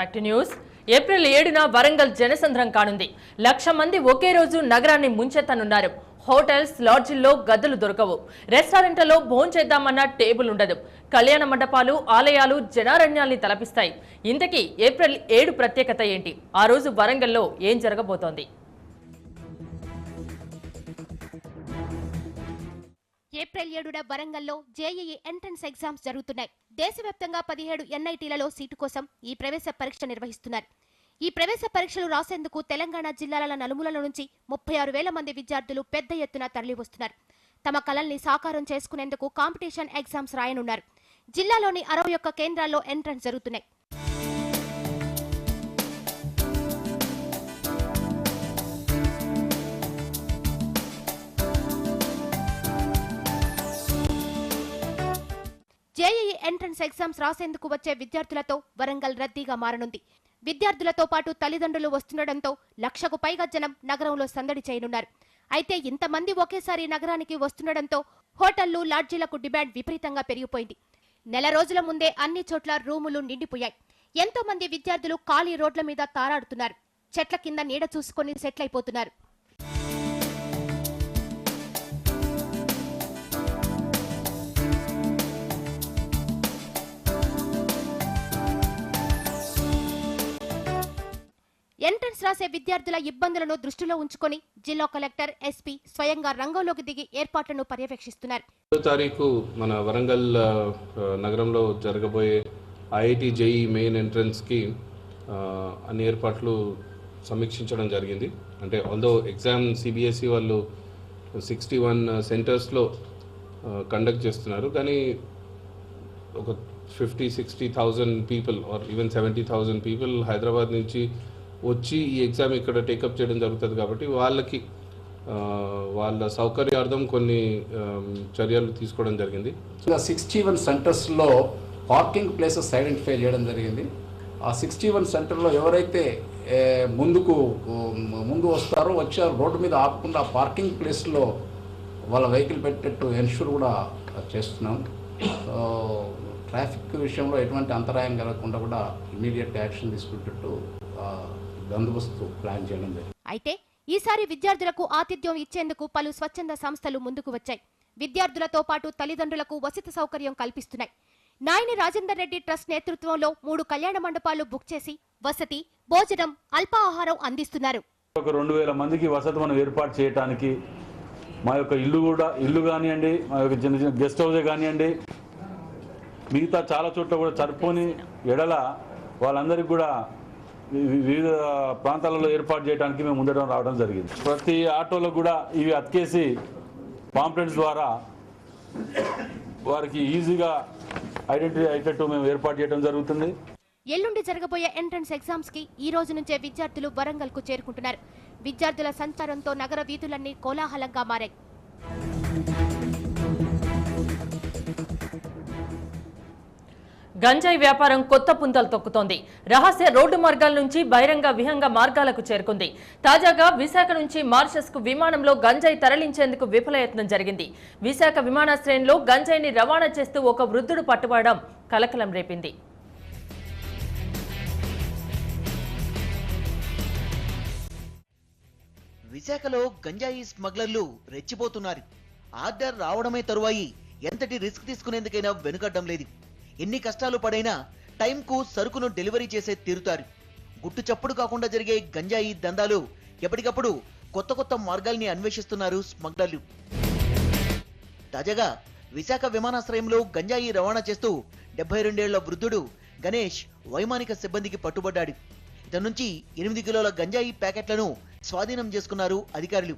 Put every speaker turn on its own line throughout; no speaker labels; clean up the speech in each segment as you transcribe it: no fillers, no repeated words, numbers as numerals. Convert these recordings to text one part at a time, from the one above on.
Back to news. April 7న వరంగల్ జనసంద్రం కానుంది. 1,00,000 మంది ఒకే రోజు నగరాన్ని ముంచెత్తనున్నారు. హోటల్స్, లాడ్జిల్లో గదులు దొరకవు. రెస్టారెంట్లలో భోంచేద్దామన్న టేబుల్ ఉండదు. కళ్యాణ మండపాలు, ఆలయాలు జనారణ్యాల్ని తలపిస్తాయి. ఇంతకీ ఏప్రిల్ 7 ప్రత్యేకత ఏంటి? ఆ రోజు వరంగల్లో ఏం జరగబోతోంది?
ఏప్రిల్ 7న వరంగల్లో జేఈఈ ఎంట్రన్స్ ఎగ్జామ్స్ జరుగుతున్నాయి. దేశవ్యాప్తంగా 17 ఎన్ఐటీలలో సీటు కోసం ఈ ప్రవేశ పరీక్ష నిర్వహిస్తున్నారు. ఈ ప్రవేశ పరీక్షలు రాసేందుకు తెలంగాణ జిల్లాల నలుమూలల నుంచి 36,000 మంది విద్యార్థులు పెద్ద ఎత్తున తరలివస్తున్నారు. తమ కలల్ని సాకారం చేసుకునేందుకు కాంపిటీషన్ ఎగ్జామ్స్ రాయనున్నారు. జిల్లాలోని 61 కేంద్రాల్లో ఎంట్రన్స్ జరుగుతున్నాయి. జేఈఈ ఎంట్రన్స్ ఎగ్జామ్స్ రాసేందుకు వచ్చే విద్యార్థులతో వరంగల్ రద్దీగా మారనుంది. విద్యార్థులతో పాటు తల్లిదండ్రులు వస్తుండటంతో 1,00,000కు పైగా జనం నగరంలో సందడి చేయనున్నారు. అయితే ఇంతమంది ఒకేసారి నగరానికి వస్తుండటంతో హోటళ్లు, లాడ్జీలకు డిమాండ్ విపరీతంగా పెరిగిపోయింది. నెల రోజుల ముందే అన్ని చోట్ల రూములు నిండిపోయాయి. ఎంతో మంది విద్యార్థులు ఖాళీ రోడ్ల మీద తారాడుతున్నారు. చెట్ల కింద నీడ చూసుకొని సెటిల్ అయిపోతున్నారు. ఎంట్రన్స్ రాసే విద్యార్థుల ఇబ్బందులను దృష్టిలో ఉంచుకొని జిల్లా కలెక్టర్, ఎస్పీ స్వయంగా రంగంలోకి దిగి ఏర్పాట్లను పర్యవేక్షిస్తున్నారు.
2వ తారీఖు మన వరంగల్ నగరంలో జరగబోయే ఐఐటి జేఈ మెయిన్ ఎంట్రన్స్కి అన్ని ఏర్పాట్లు సమీక్షించడం జరిగింది. అంటే ఆల్దో ఎగ్జామ్ సిబిఎస్ఈ వాళ్ళు 61 సెంటర్స్లో కండక్ట్ చేస్తున్నారు. కానీ ఒక 50-60,000 people are even 70,000 people Hyderabad నుంచి వచ్చి ఈ ఎగ్జామ్ ఇక్కడ టేకప్ చేయడం జరుగుతుంది. కాబట్టి వాళ్ళకి వాళ్ళ సౌకర్యార్థం కొన్ని చర్యలు తీసుకోవడం జరిగింది.
61 సెంటర్స్లో పార్కింగ్ ప్లేసెస్ ఐడెంటిఫై చేయడం జరిగింది. ఆ 61 సెంటర్లో ఎవరైతే ముందు వస్తారో వచ్చారో రోడ్డు మీద ఆపకుండా పార్కింగ్ ప్లేస్లో వాళ్ళ వెహికల్ పెట్టేట్టు ఎన్ష్యూర్ కూడా చేస్తున్నాం. ట్రాఫిక్ విషయంలో ఎటువంటి అంతరాయం కలగకుండా కూడా ఇమీడియట్ యాక్షన్ తీసుకునేటట్టు బందోబస్తు ప్లాన్ చేయడం జరిగింది.
అయితే ఈసారి విద్యార్థులకు ఆతిథ్యం ఇచ్చేందుకు పలు స్వచ్ఛంద సంస్థలు ముందుకు వచ్చాయి. విద్యార్థులతో పాటు తల్లిదండ్రులకు వసతి సౌకర్యం కల్పిస్తున్నాయి. నాయని రాజేందర్ రెడ్డి ట్రస్ట్ నేతృత్వంలో 3 కళ్యాణ మండపాలు బుక్ చేసి వసతి, భోజనం, అల్పాహారం అందిస్తున్నారు.
ఒక 2,000 మందికి వసతి మనం ఏర్పాటు చేయడానికి మా యొక్క ఇల్లు కానివ్వండి, మా యొక్క చిన్న చిన్న గెస్ట్ హౌసే కానివ్వండి, మిగతా చాలా చోట్ల కూడా సరిపోని ఎడల వాళ్ళందరికీ కూడా వివిధ ప్రాంతాలలో ఏర్పాటు చేయడానికి మేము ముందడం రావడం జరిగింది. ప్రతి ఆటోలో కూడా ఇవి అతికేసి పాంప్లెట్స్ ద్వారా వారికి ఈజీగా ఐడెంటిఫై అయ్యేటట్టు మేము ఏర్పాటు చేయడం జరుగుతుంది.
ఎల్లుండి జరగబోయే ఎంట్రన్స్ ఎగ్జామ్స్ కి ఈ రోజు నుంచే విద్యార్థులు వరంగల్ కు చేరుకుంటున్నారు. విద్యార్థుల సంచారంతో నగర వీధులన్నీ కోలాహలంగా మారాయి.
గంజాయి వ్యాపారం కొత్త పుంతలు తొక్కుతోంది. రహస్య రోడ్డు మార్గాల నుంచి బహిరంగ విహంగ మార్గాలకు చేరుకుంది. తాజాగా విశాఖ నుంచి మారిషస్ కు విమానంలో గంజాయి తరలించేందుకు విఫలయత్నం జరిగింది. విశాఖ విమానాశ్రయంలో గంజాయిని రవాణా చేస్తూ ఒక వృద్ధుడు పట్టుబడడం కలకలం రేపింది.
విశాఖలో గంజాయి స్మగ్లర్లు రెచ్చిపోతున్నారు. ఆర్డర్ రావడమే తరువాయి ఎంతటి రిస్క్ తీసుకునేందుకైనా వెనుకడ్డం లేదు. ఎన్ని కష్టాలు పడైనా టైంకు సరుకును డెలివరీ చేసే తీరుతారు. గుట్టు చప్పుడు కాకుండా జరిగే గంజాయి దందాలు ఎప్పటికప్పుడు కొత్త కొత్త మార్గాల్ని అన్వేషిస్తున్నారు స్మగ్లర్లు. తాజాగా విశాఖ విమానాశ్రయంలో గంజాయి రవాణా చేస్తూ 72 ఏళ్ల వృద్ధుడు గణేష్ వైమానిక సిబ్బందికి పట్టుబడ్డాడు. ఇతని నుంచి 8 కిలోల గంజాయి ప్యాకెట్లను స్వాధీనం చేసుకున్నారు అధికారులు.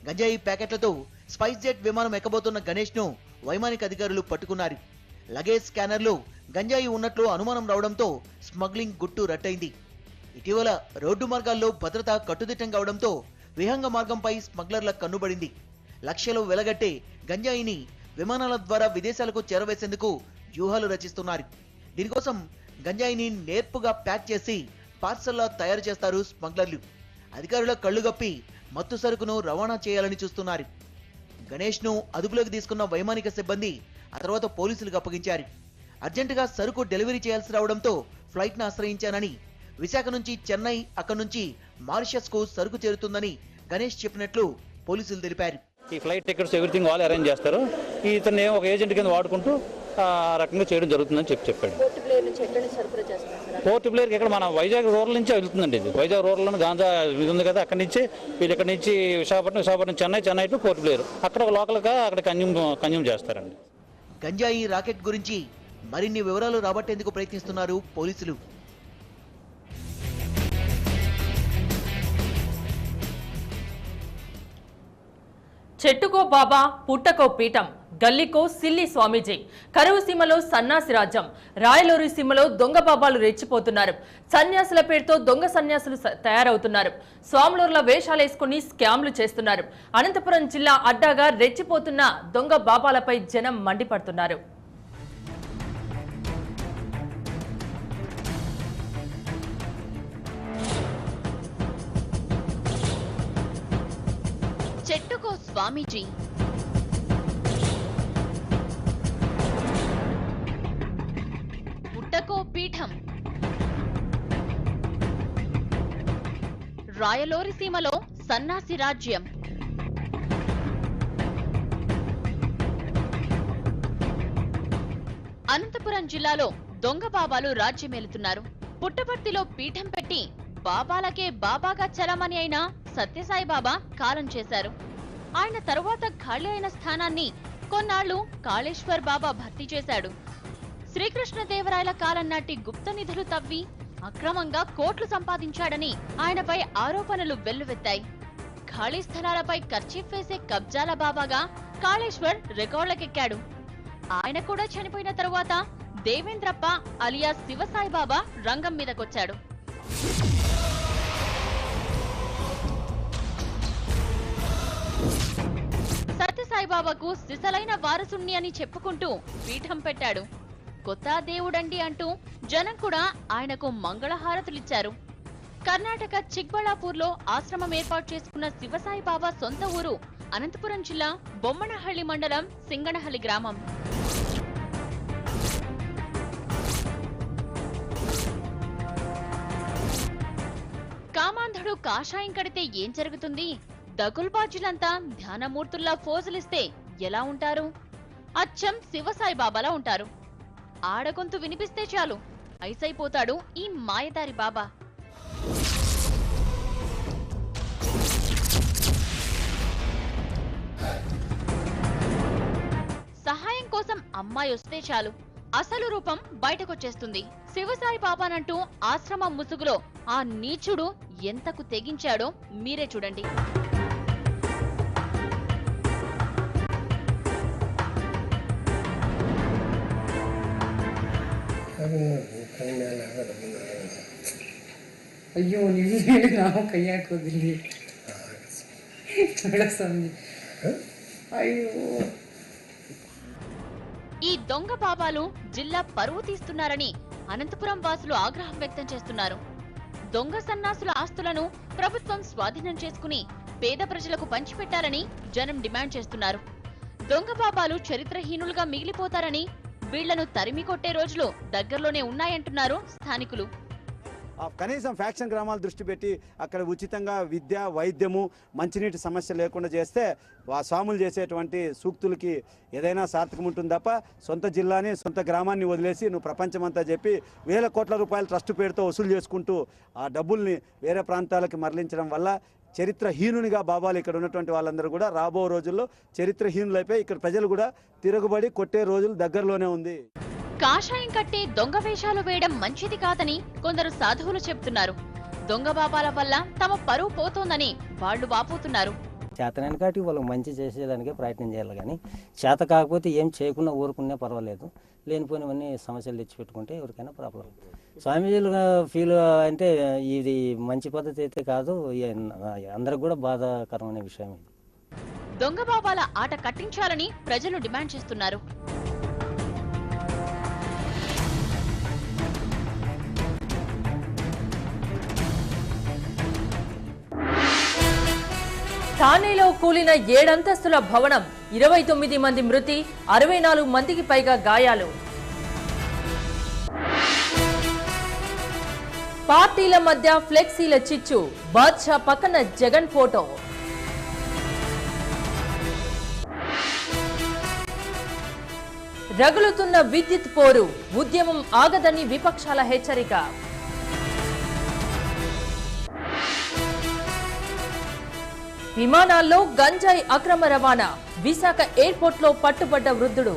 గంజాయి ప్యాకెట్లతో స్పైస్ జెట్ విమానం ఎక్కబోతున్న గణేష్ ను వైమానిక అధికారులు పట్టుకున్నారు. లగేజ్ స్కానర్లో గంజాయి ఉన్నట్లు అనుమానం రావడంతో స్మగ్లింగ్ గుట్టు రట్టయింది. ఇటీవల రోడ్డు మార్గాల్లో భద్రత కట్టుదిట్టం కావడంతో విహంగ మార్గంపై స్మగ్లర్ల కన్నుబడింది. లక్షలు వెలగట్టే గంజాయిని విమానాల ద్వారా విదేశాలకు చేరవేసేందుకు వ్యూహాలు రచిస్తున్నారు. దీనికోసం గంజాయిని నేర్పుగా ప్యాక్ చేసి పార్సల్లా తయారు చేస్తారు స్మగ్లర్లు. అధికారుల కళ్లుగప్పి మత్తు సరుకును రవాణా చేయాలని చూస్తున్నారు. గణేష్ ను అదుపులోకి తీసుకున్న వైమానిక సిబ్బంది ఆ తర్వాత పోలీసులకు అప్పగించారు. అర్జెంటుగా సరుకు డెలివరీ చేయాల్సి రావడంతో ఫ్లైట్ ను ఆశ్రయించానని విశాఖ నుంచి చెన్నై, అక్కడి నుంచి మారిషస్ కు సరుకు చేరుతుందని గణేష్ చెప్పినట్లు పోలీసులు తెలిపారు.
ఈ ఫ్లైట్ టికెట్స్ ఎవ్రీథింగ్ వాళ్ళు అరేంజ్ చేస్తారు. ఇతన్ని ఒక ఏజెంట్ కింద వాడుకుంటూ ఆ రకంగా చేయడం జరుగుతుందని చెప్పాడు. పోర్ట్ బ్లేయర్కి ఇక్కడ మన వైజాగ్ రూరల్ నుంచి వెళ్తుందండి. ఇది వైజాగ్ రూరల్లో గాంజా ఇది ఉంది కదా, అక్కడి నుంచి వీళ్ళు ఇక్కడ నుంచి Visakhapatnam Chennai to port Blair, అక్కడ లోకల్గా అక్కడ కన్జ్యూమ్ చేస్తారండి.
గంజాయి రాకెట్ గురించి మరిన్ని వివరాలు రాబట్టేందుకు ప్రయత్నిస్తున్నారు పోలీసులు.
చెట్టుకో బాబా పుట్టకో పీఠం, గల్లీకో సిల్లి స్వామీజీ. కరువు సీమలో సన్యాసి రాజ్యం, రాయలూరు సీమలో దొంగ బాబాలు రెచ్చిపోతున్నారు. సన్యాసుల పేరుతో దొంగ సన్యాసులు తయారవుతున్నారు. స్వాములూర్ల వేషాలేసుకుని స్కామ్లు చేస్తున్నారు. అనంతపురం జిల్లా అడ్డాగా రెచ్చిపోతున్న దొంగ బాబాలపై జనం మండిపడుతున్నారు.
చెట్టుకో స్వామీజీ, పుట్టకో పీఠం, రాయలోరి సీమలో సన్నాసి రాజ్యం. అనంతపురం జిల్లాలో దొంగ బాబాలు రాజ్యమేలుతున్నారు. పుట్టపర్తిలో పీఠం పెట్టి బాబాలకే బాబాగా చలమని అయిన సత్యసాయి బాబా కాలం చేశారు. ఆయన తరువాత ఖాళీ అయిన స్థానాన్ని కొన్నాళ్లు కాళేశ్వర్ బాబా భర్తీ చేశాడు. శ్రీకృష్ణదేవరాయల కాలం నాటి గుప్త నిధులు తవ్వి అక్రమంగా కోట్లు సంపాదించాడని ఆయనపై ఆరోపణలు వెల్లువెత్తాయి. ఖాళీ స్థలాలపై కర్చీఫ్ వేసే కబ్జాల బాబాగా కాళేశ్వర్ రికార్డులకెక్కాడు. ఆయన కూడా చనిపోయిన తరువాత దేవేంద్రప్ప అలియా శివసాయి బాబా రంగం మీదకొచ్చాడు. సత్యసాయిబాబాకు సిసలైన వారసుణ్ణి అని చెప్పుకుంటూ పీఠం పెట్టాడు. కొత్త దేవుడండి అంటూ జనం కూడా ఆయనకు మంగళహారతులిచ్చారు. కర్ణాటక చిక్బళాపూర్లో ఆశ్రమం ఏర్పాటు చేసుకున్న శివసాయి బాబా సొంత ఊరు అనంతపురం జిల్లా బొమ్మనహళ్లి మండలం సింగనహల్లి గ్రామం. కామాంధుడు కాషాయం కడితే ఏం జరుగుతుంది? దగుల్బాజులంతా ధ్యానమూర్తుల్లా ఫోజులిస్తే ఎలా ఉంటారు? అచ్చం శివసాయి బాబాలా ఉంటారు. ఆడగొంతు వినిపిస్తే చాలు ఐసైపోతాడు ఈ మాయదారి బాబా. సహాయం కోసం అమ్మాయి వస్తే చాలు అసలు రూపం బయటకొచ్చేస్తుంది. శివసాయి బాబానంటూ ఆశ్రమం ముసుగులో ఆ నీచుడు ఎంతకు తెగించాడో మీరే చూడండి.
ಅಯ್ಯೋ ನೀವು ಹೇಳಿ ನಾವು ಕೈ ಹಾಕೋದಿಲ್ಲ ಸ್ವಾಮಿ అయ్యో.
ఈ దొంగ బాబాలు జిల్లా పరువు తీస్తున్నారని అనంతపురం వాసులు ఆగ్రహం వ్యక్తం చేస్తున్నారు. దొంగ సన్నాసుల ఆస్తులను ప్రభుత్వం స్వాధీనం చేసుకుని పేద ప్రజలకు పంచిపెట్టాలని జనం డిమాండ్ చేస్తున్నారు. దొంగ బాబాలు చరిత్రహీనులుగా మిగిలిపోతారని వీళ్లను తరిమి కొట్టే రోజులు దగ్గరలోనే ఉన్నాయంటున్నారు స్థానికులు.
కనీసం ఫ్యాక్షన్ గ్రామాల దృష్టి పెట్టి అక్కడ ఉచితంగా విద్య, వైద్యము, మంచినీటి సమస్య లేకుండా చేస్తే ఆ స్వాములు చేసేటువంటి సూక్తులకి ఏదైనా సార్థకం ఉంటుంది తప్ప సొంత జిల్లాని, సొంత గ్రామాన్ని వదిలేసి నువ్వు ప్రపంచమంతా చెప్పి వేల కోట్ల రూపాయలు ట్రస్ట్ పేరుతో వసూలు చేసుకుంటూ ఆ డబ్బుల్ని వేరే ప్రాంతాలకు మరలించడం వల్ల చరిత్రహీనునిగా బాబాలు ఇక్కడ ఉన్నటువంటి వాళ్ళందరూ కూడా రాబో రోజుల్లో చరిత్రహీనులైపోయి ఇక్కడ ప్రజలు కూడా తిరగబడి కొట్టే రోజులు దగ్గరలోనే ఉంది.
కాషాయం కట్టి దొంగ వేషాలు వేయడం మంచిది కాదని కొందరు సాధువులు చెబుతున్నారు. దొంగ బాబాల వల్ల తమ పరువు పోతోందని వాళ్లు వాపోతున్నారు.
చేతనని కాటి వాళ్ళకి మంచి చేసేదానికే ప్రయత్నం చేయాలి, కానీ చేత కాకపోతే ఏం చేయకుండా ఊరుకునే పర్వాలేదు. లేనిపోయినవన్నీ సమస్యలు తెచ్చిపెట్టుకుంటే ఎవరికైనా ప్రాబ్లం. స్వామీజీలు ఫీల్ అంటే ఇది మంచి పద్ధతి అయితే కాదు, అందరికి కూడా బాధాకరమైన విషయం ఇది.
దొంగ బాబాల ఆట కట్టించాలని ప్రజలు డిమాండ్ చేస్తున్నారు.
ఠానేలో కూలిన 7 అంతస్తుల భవనం, 29 మంది మృతి, 64 మందికి పైగా గాయాలు. పార్టీల మధ్య ఫ్లెక్సీల చిచ్చు, బాద్షా పక్కన జగన్ ఫోటో. రగులుతున్న విద్యుత్ పోరు, ఉద్యమం ఆగదని విపక్షాల హెచ్చరిక. విమానాల్లో గంజాయి అక్రమ రవాణా, విశాఖ ఎయిర్పోర్ట్లో పట్టుబడ్డ వృద్ధుడు.